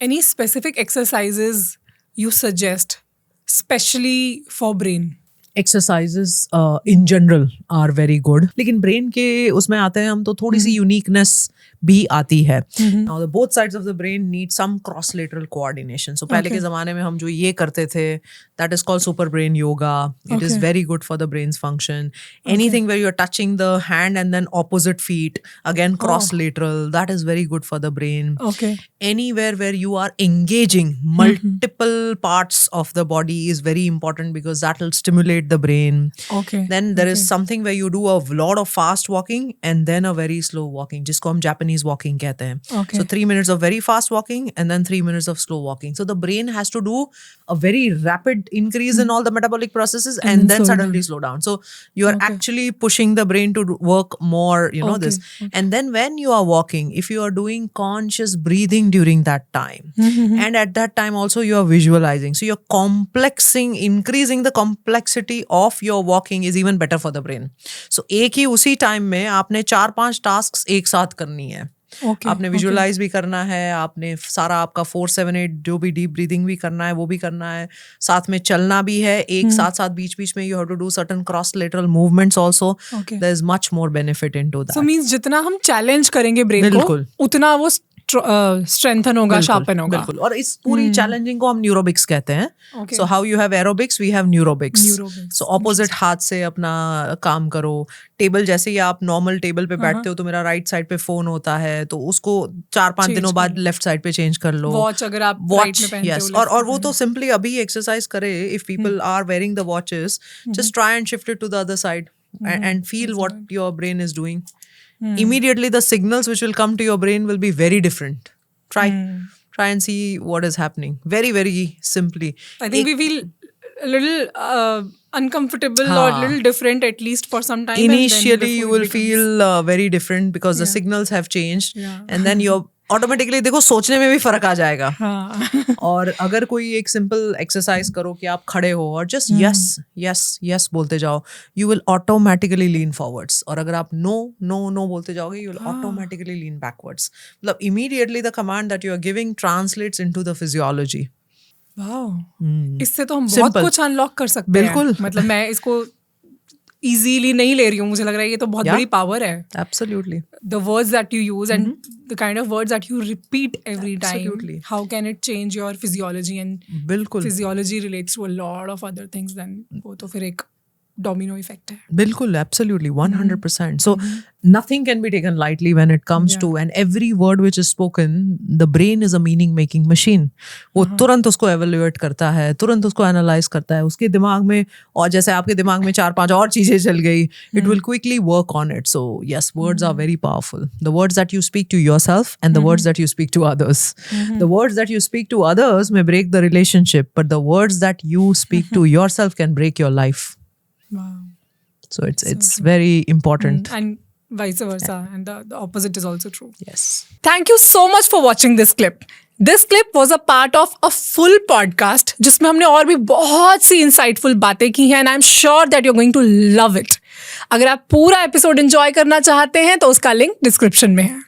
Any specific exercises you suggest, especially for brain? Exercises in general R very good, लेकिन brain के उसमें आते हैं हम तो थोड़ी सी यूनिकनेस भी आती है. Now the both sides of the brain need some cross lateral coordination. So पहले के जमाने में हम जो ये करते थे, that is called super brain yoga. It is very good for the brain's function. Anything where you are touching the hand and then opposite feet, again cross lateral, that is very good for the brain. Anywhere where you are engaging multiple parts of the body is very important, because that will stimulate the brain. Then there is something where you do a lot of fast walking and then a very slow walking, जिसको हम Japanese walking कहते हैं. So 3 minutes of very fast walking and then 3 minutes of slow walking. So the brain has to do a very rapid increase in all the metabolic processes and then suddenly slow down. So you are actually pushing the brain to work more, you know, this. And then when you are walking, if you are doing conscious breathing during that time, and at that time also you are visualizing, so you're increasing the complexity of your walking is even better for the brain. So एक ही उसी time में आपने 4-5 task एक साथ करनी है. आपने visualise भी करना है, आपने सारा आपका 4-7-8 जो भी डीप ब्रीदिंग भी करना है वो भी करना है, साथ में चलना भी है, एक साथ बीच बीच में you have to do certain cross lateral movements also. There is much more benefit into that. So means जितना हम चैलेंज करेंगे ब्रेन को, उतना वो स्ट्रेंथन होगा, शार्पन होगा. बिल्कुल. और इस पूरी चैलेंजिंग को हम न्यूरोबिक्स कहते हैं. So how you have aerobics, we have neurobics. So opposite हाथ से अपना काम करो. टेबल जैसे ही आप नॉर्मल टेबल पे बैठते हो तो मेरा राइट साइड पे फोन होता है, तो उसको 4-5 दिनों बाद लेफ्ट साइड पे चेंज कर लो. वॉच अगर आप राइट में पहनते हो, और वो तो सिंपली अभी एक्सरसाइज करे. If people are wearing the watches, just try and shift it to the other side and feel what your brain is doing. Immediately the signals which will come to your brain will be very different. Try and see what is happening. Very, very simply. I think we feel a little uncomfortable or a little different, at least for some time. Initially you will feel very different because the signals have changed. And then you're automatically देखो सोचने में भी फर्क आ जाएगा. और अगर कोई एक सिंपल एक्सरसाइज करो कि आप खड़े हो और जस्ट यस यस यस बोलते जाओ, you will automatically lean forwards. और अगर आप नो नो नो बोलते जाओगे, you will automatically lean backwards. मतलब immediately the command that you are giving translates into the physiology. इससे तो हम बहुत कुछ अनलॉक कर सकते हैं. बिल्कुल. मतलब मैं इसको इजीली नहीं ले रही हूँ, मुझे लग रहा है ये तो बहुत बड़ी पावर है. Absolutely. The words that you use and the kind of words that you repeat every time, how can it change your physiology? And physiology relates to a lot of other things. Then वो तो फिर एक domino effect है. बिल्कुल, absolutely, 100%. So nothing can be taken lightly when it comes to, and every word which is spoken, the brain is a meaning making machine. वो तुरंत उसको evaluate करता है, तुरंत उसको analyze करता है. उसके दिमाग में, और जैसे आपके दिमाग में 4-5 और चीजें चल गई, it will quickly work on it. So yes, words are very powerful. The words that you speak to yourself and the words that you speak to others. The words that you speak to others may break the relationship, but the words that you speak to yourself can break your life. Wow. So it's very important. And vice versa. And the opposite is also true. Yes. Thank you so much for watching this clip. This clip was a part of a full podcast जिसमें हमने और भी बहुत सी insightful बातें की हैं, and I'm sure that you're going to love it. अगर आप पूरा एपिसोड एंजॉय करना चाहते हैं तो उसका लिंक डिस्क्रिप्शन में है.